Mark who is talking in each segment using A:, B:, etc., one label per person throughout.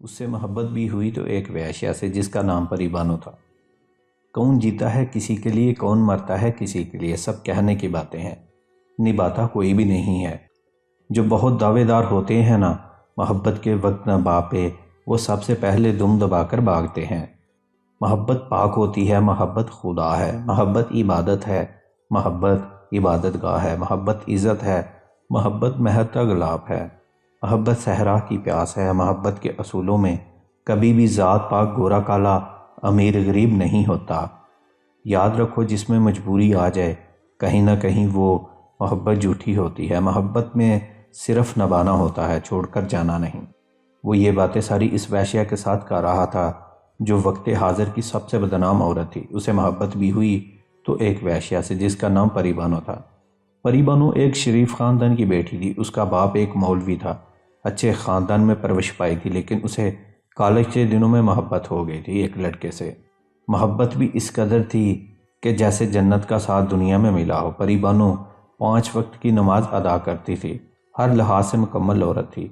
A: اس سے محبت بھی ہوئی تو ایک ویشیا سے جس کا نام پری بانو تھا۔ کون جیتا ہے کسی کے لیے، کون مرتا ہے کسی کے لیے، سب کہنے کی باتیں ہیں، نبھاتا کوئی بھی نہیں ہے۔ جو بہت دعوے دار ہوتے ہیں نا، محبت کے وقت نہ باپے، وہ سب سے پہلے دم دبا کر بھاگتے ہیں۔ محبت پاک ہوتی ہے، محبت خدا ہے، محبت عبادت ہے، محبت عبادت گاہ ہے، محبت عزت ہے، محبت مہتا گلاب ہے، محبت صحرا کی پیاس ہے۔ محبت کے اصولوں میں کبھی بھی ذات پاک گورا کالا، امیر غریب نہیں ہوتا۔ یاد رکھو، جس میں مجبوری آ جائے کہیں نہ کہیں وہ محبت جھوٹی ہوتی ہے۔ محبت میں صرف نبھانا ہوتا ہے، چھوڑ کر جانا نہیں۔ وہ یہ باتیں ساری اس ویشیا کے ساتھ کر رہا تھا جو وقت حاضر کی سب سے بدنام عورت تھی۔ اسے محبت بھی ہوئی تو ایک ویشیا سے جس کا نام پری بانو تھا۔ پری بانو ایک شریف خاندان کی بیٹی تھی۔ اس کا باپ ایک مولوی تھا، اچھے خاندان میں پرورش پائی تھی، لیکن اسے کالج کے دنوں میں محبت ہو گئی تھی ایک لڑکے سے۔ محبت بھی اس قدر تھی کہ جیسے جنت کا ساتھ دنیا میں ملا ہو۔ پری بانو 5 وقت کی نماز ادا کرتی تھی، ہر لحاظ سے مکمل عورت تھی،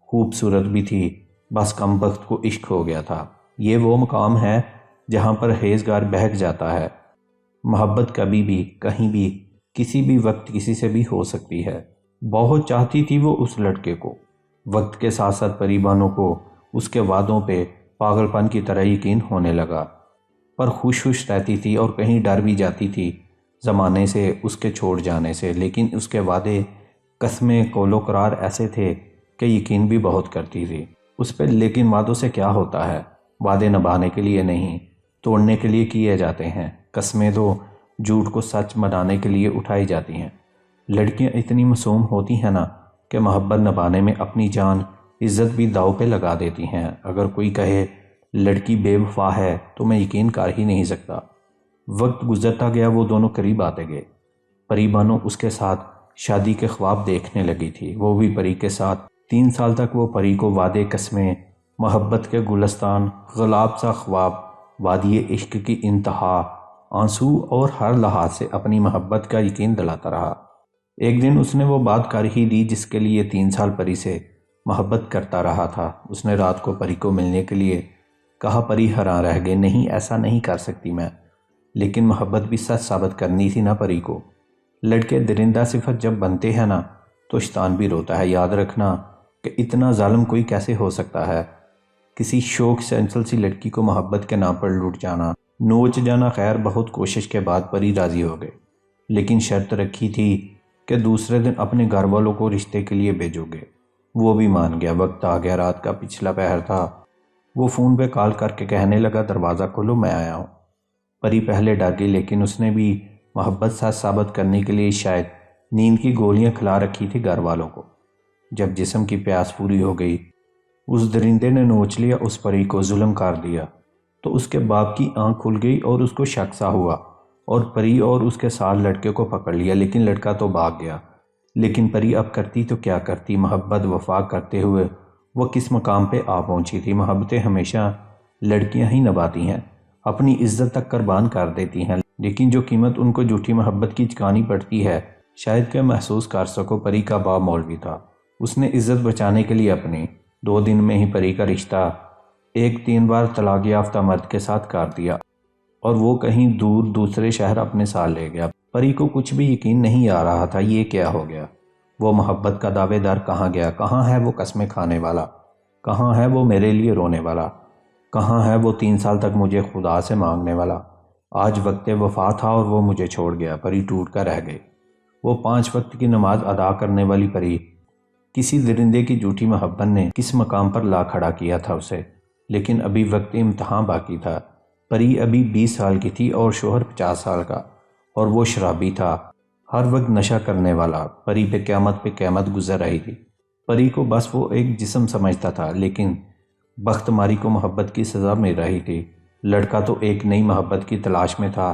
A: خوبصورت بھی تھی، بس کم بخت کو عشق ہو گیا تھا۔ یہ وہ مقام ہے جہاں پر پرہیزگار بہک جاتا ہے۔ محبت کبھی بھی، کہیں بھی، کسی بھی وقت کسی سے بھی ہو سکتی ہے۔ بہت چاہتی تھی وہ اس لڑکے کو۔ وقت کے ساتھ ساتھ پری بانو کو اس کے وعدوں پہ پاگل پن کی طرح یقین ہونے لگا، پر خوش رہتی تھی اور کہیں ڈر بھی جاتی تھی زمانے سے، اس کے چھوڑ جانے سے۔ لیکن اس کے وعدے، قسمیں، قول و قرار ایسے تھے کہ یقین بھی بہت کرتی تھی اس پہ۔ لیکن وعدوں سے کیا ہوتا ہے؟ وعدے نبھانے کے لیے نہیں، توڑنے کے لیے کیے جاتے ہیں۔ قسمیں تو جھوٹ کو سچ بنانے کے لیے اٹھائی جاتی ہیں۔ لڑکیاں اتنی معصوم ہوتی ہیں نا کہ محبت نبھانے میں اپنی جان، عزت بھی داؤ پہ لگا دیتی ہیں۔ اگر کوئی کہے لڑکی بے وفا ہے تو میں یقین کر ہی نہیں سکتا۔ وقت گزرتا گیا، وہ دونوں قریب آتے گئے۔ پری بانو اس کے ساتھ شادی کے خواب دیکھنے لگی تھی، وہ بھی پری کے ساتھ۔ 3 سال تک وہ پری کو وعدے، قسمیں، محبت کے گلستان، غلاب سا خواب، وادی عشق کی انتہا، آنسو اور ہر لحاظ سے اپنی محبت کا یقین دلاتا رہا۔ ایک دن اس نے وہ بات کر ہی دی جس کے لیے 3 سال پری سے محبت کرتا رہا تھا۔ اس نے رات کو پری کو ملنے کے لیے کہا۔ پری حیران رہ گئی، نہیں ایسا نہیں کر سکتی میں، لیکن محبت بھی سچ ثابت کرنی تھی نا پری کو۔ لڑکے درندہ صفت جب بنتے ہیں نا تو شیطان بھی روتا ہے۔ یاد رکھنا کہ اتنا ظالم کوئی کیسے ہو سکتا ہے؟ کسی شوق چنچل سی لڑکی کو محبت کے نام پر لوٹ جانا، نوچ جانا۔ خیر، بہت کوشش کے بعد پری راضی ہو گئے، لیکن شرط رکھی تھی کہ دوسرے دن اپنے گھر والوں کو رشتے کے لیے بھیجو گے۔ وہ بھی مان گیا۔ وقت آ گیا، رات کا پچھلا پہر تھا۔ وہ فون پہ کال کر کے کہنے لگا، دروازہ کھولو، میں آیا ہوں۔ پری پہلے ڈر گئی، لیکن اس نے بھی محبت سچ ثابت کرنے کے لیے شاید نیند کی گولیاں کھلا رکھی تھی گھر والوں کو۔ جب جسم کی پیاس پوری ہو گئی، اس درندے نے نوچ لیا، اس پری کو ظلم کر دیا، تو اس کے باپ کی آنکھ کھل گئی اور اس کو شک سا ہوا، اور پری اور اس کے ساتھ لڑکے کو پکڑ لیا، لیکن لڑکا تو بھاگ گیا۔ لیکن پری اب کرتی تو کیا کرتی؟ محبت وفا کرتے ہوئے وہ کس مقام پہ آ پہنچی تھی۔ محبتیں ہمیشہ لڑکیاں ہی نبھاتی ہیں، اپنی عزت تک قربان کر دیتی ہیں، لیکن جو قیمت ان کو جھوٹی محبت کی چکانی پڑتی ہے، شاید کہ محسوس کر سکو۔ پری کا باپ مولوی تھا، اس نے عزت بچانے کے لیے اپنی 2 دن میں ہی پری کا رشتہ ایک 3 بار طلاق یافتہ مرد کے ساتھ کر دیا، اور وہ کہیں دور دوسرے شہر اپنے ساتھ لے گیا۔ پری کو کچھ بھی یقین نہیں آ رہا تھا، یہ کیا ہو گیا؟ وہ محبت کا دعوے دار کہاں گیا؟ کہاں ہے وہ قسمیں کھانے والا؟ کہاں ہے وہ میرے لیے رونے والا؟ کہاں ہے وہ 3 سال تک مجھے خدا سے مانگنے والا؟ آج وقت وفا تھا اور وہ مجھے چھوڑ گیا۔ پری ٹوٹ کر رہ گئی۔ وہ 5 وقت کی نماز ادا کرنے والی پری کسی درندے کی جھوٹی محبت نے کس مقام پر لا کھڑا کیا تھا اسے۔ لیکن ابھی وقت امتحان باقی تھا۔ پری ابھی 20 سال کی تھی اور شوہر 50 سال کا، اور وہ شرابی تھا، ہر وقت نشہ کرنے والا۔ پری پہ قیامت گزر رہی تھی۔ پری کو بس وہ ایک جسم سمجھتا تھا، لیکن بخت ماری کو محبت کی سزا مل رہی تھی۔ لڑکا تو ایک نئی محبت کی تلاش میں تھا،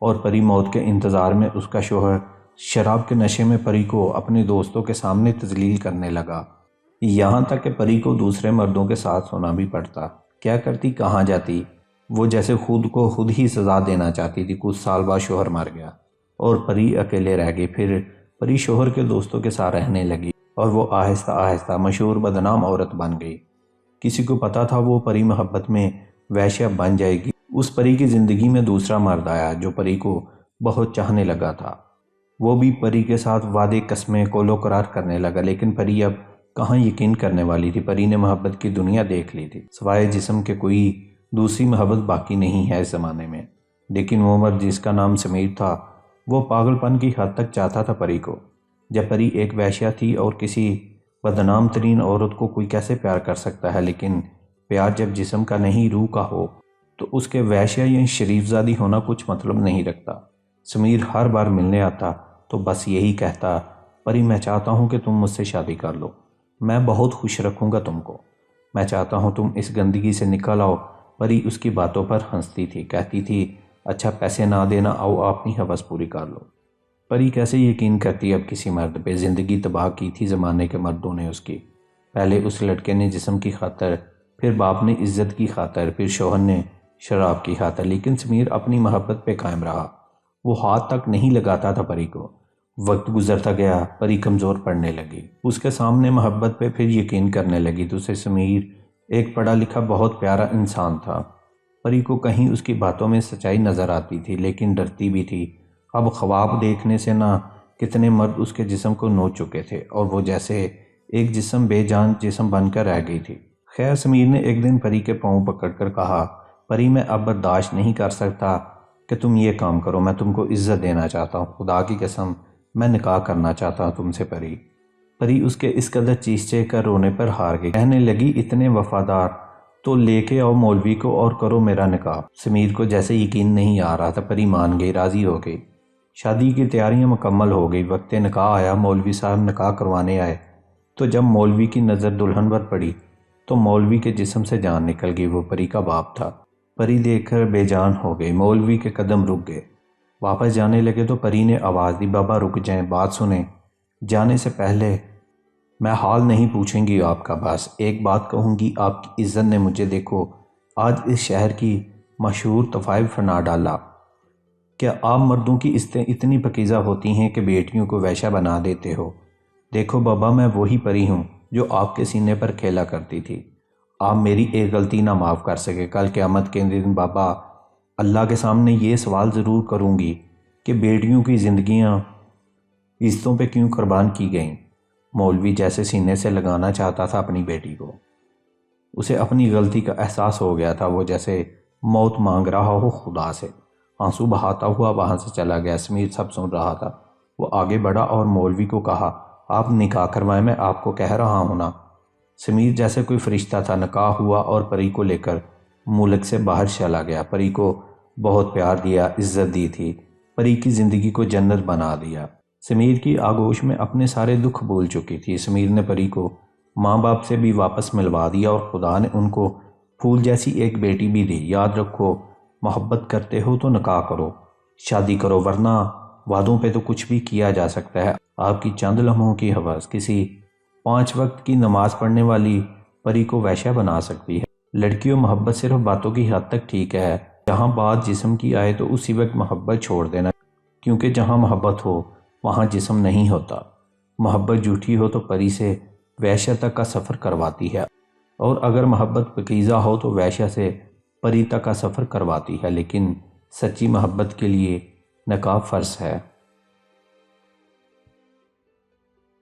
A: اور پری موت کے انتظار میں۔ اس کا شوہر شراب کے نشے میں پری کو اپنے دوستوں کے سامنے تذلیل کرنے لگا، یہاں تک کہ پری کو دوسرے مردوں کے ساتھ سونا بھی پڑتا۔ کیا کرتی، کہاں جاتی؟ وہ جیسے خود کو خود ہی سزا دینا چاہتی تھی۔ کچھ سال بعد شوہر مر گیا اور پری اکیلے رہ گئی۔ پھر پری شوہر کے دوستوں کے ساتھ رہنے لگی، اور وہ آہستہ آہستہ مشہور بدنام عورت بن گئی۔ کسی کو پتا تھا وہ پری محبت میں ویشیا بن جائے گی؟ اس پری کی زندگی میں دوسرا مرد آیا جو پری کو بہت چاہنے لگا تھا۔ وہ بھی پری کے ساتھ وعدے قسمیں کولو قرار کرنے لگا، لیکن پری اب کہاں یقین کرنے والی تھی۔ پری نے محبت کی دنیا دیکھ لی تھی، سوائے جسم کے کوئی دوسری محبت باقی نہیں ہے اس زمانے میں۔ لیکن وہ مرد جس کا نام سمیر تھا وہ پاگل پن کی حد تک چاہتا تھا پری کو۔ جب پری ایک ویشیا تھی اور کسی بدنام ترین عورت کو کوئی کیسے پیار کر سکتا ہے، لیکن پیار جب جسم کا نہیں روح کا ہو تو اس کے ویشیا یا شریف زادی ہونا کچھ مطلب نہیں رکھتا۔ سمیر ہر بار ملنے آتا تو بس یہی کہتا، پری میں چاہتا ہوں کہ تم مجھ سے شادی کر لو، میں بہت خوش رکھوں گا تم کو، میں چاہتا ہوں تم اس گندگی سے نکل آؤ۔ پری اس کی باتوں پر ہنستی تھی، کہتی تھی اچھا پیسے نہ دینا، آؤ اپنی ہوس پوری کر لو۔ پری کیسے یقین کرتی اب کسی مرد پہ؟ زندگی تباہ کی تھی زمانے کے مردوں نے اس کی۔ پہلے اس لڑکے نے جسم کی خاطر، پھر باپ نے عزت کی خاطر، پھر شوہر نے شراب کی خاطر، لیکن سمیر اپنی محبت پہ قائم رہا۔ وہ ہاتھ تک نہیں لگاتا تھا پری کو۔ وقت گزرتا گیا، پری کمزور پڑنے لگی، اس کے سامنے محبت پہ پھر یقین کرنے لگی تو اسے سمیر ایک پڑھا لکھا بہت پیارا انسان تھا۔ پری کو کہیں اس کی باتوں میں سچائی نظر آتی تھی، لیکن ڈرتی بھی تھی۔ اب خواب دیکھنے سے نہ کتنے مرد اس کے جسم کو نوچ چکے تھے اور وہ جیسے ایک جسم بے جان جسم بن کر رہ گئی تھی۔ خیر سمیر نے ایک دن پری کے پاؤں پکڑ کر کہا، پری میں اب برداشت نہیں کر سکتا کہ تم یہ کام کرو، میں تم کو عزت دینا چاہتا ہوں، خدا کی قسم میں نکاح کرنا چاہتا ہوں تم سے پری۔ پری اس کے اس قدر چیخ کر رونے پر ہار گئی، کہنے لگی اتنے وفادار تو لے کے آؤ مولوی کو اور کرو میرا نکاح۔ سمیر کو جیسے یقین نہیں آ رہا تھا، پری مان گئی، راضی ہو گئی۔ شادی کی تیاریاں مکمل ہو گئی، وقت نکاح آیا، مولوی صاحب نکاح کروانے آئے تو جب مولوی کی نظر دلہن پر پڑی تو مولوی کے جسم سے جان نکل گئی، وہ پری کا باپ تھا۔ پری دیکھ کر بے جان ہو گئی، مولوی کے قدم رک گئے، واپس جانے لگے تو پری نے آواز دی، بابا رک جائیں، بات سنیں، جانے سے پہلے میں حال نہیں پوچھیں گی آپ کا، بس ایک بات کہوں گی، آپ کی عزت نے مجھے دیکھو آج اس شہر کی مشہور طفائف بنا ڈالا۔ کیا آپ مردوں کی عزتیں اتنی پکیزہ ہوتی ہیں کہ بیٹیوں کو ویشا بنا دیتے ہو؟ دیکھو بابا میں وہی پری ہوں جو آپ کے سینے پر کھیلا کرتی تھی، آپ میری ایک غلطی نہ معاف کر سکے۔ کل قیامت کے دن بابا اللہ کے سامنے یہ سوال ضرور کروں گی کہ بیٹیوں کی زندگیاں عزتوں پہ کیوں قربان کی گئیں۔ مولوی جیسے سینے سے لگانا چاہتا تھا اپنی بیٹی کو، اسے اپنی غلطی کا احساس ہو گیا تھا، وہ جیسے موت مانگ رہا ہو خدا سے۔ آنسو بہاتا ہوا وہاں سے چلا گیا۔ سمیر سب سن رہا تھا، وہ آگے بڑھا اور مولوی کو کہا، آپ نکاح کروائیں، میں آپ کو کہہ رہا ہوں نا۔ سمیر جیسے کوئی فرشتہ تھا، نکاح ہوا اور پری کو لے کر ملک سے باہر چلا گیا۔ پری کو بہت پیار دیا، عزت دی تھی، پری کی زندگی کو جنت بنا دیا۔ سمیر کی آغوش میں اپنے سارے دکھ بھول چکی تھی۔ سمیر نے پری کو ماں باپ سے بھی واپس ملوا دیا اور خدا نے ان کو پھول جیسی ایک بیٹی بھی دی۔ یاد رکھو، محبت کرتے ہو تو نکاح کرو، شادی کرو، ورنہ وعدوں پہ تو کچھ بھی کیا جا سکتا ہے۔ آپ کی چند لمحوں کی ہوس کسی 5 وقت کی نماز پڑھنے والی پری کو ویشیا بنا سکتی ہے۔ لڑکیوں، محبت صرف باتوں کی حد تک ٹھیک ہے، جہاں بات جسم کی آئے تو اسی وقت محبت چھوڑ دینا، کیونکہ جہاں محبت ہو وہاں جسم نہیں ہوتا۔ محبت جھوٹی ہو تو پری سے ویشیا تک کا سفر کرواتی ہے، اور اگر محبت پکیزہ ہو تو ویشیا سے پری تک کا سفر کرواتی ہے، لیکن سچی محبت کے لیے نکاح فرض ہے۔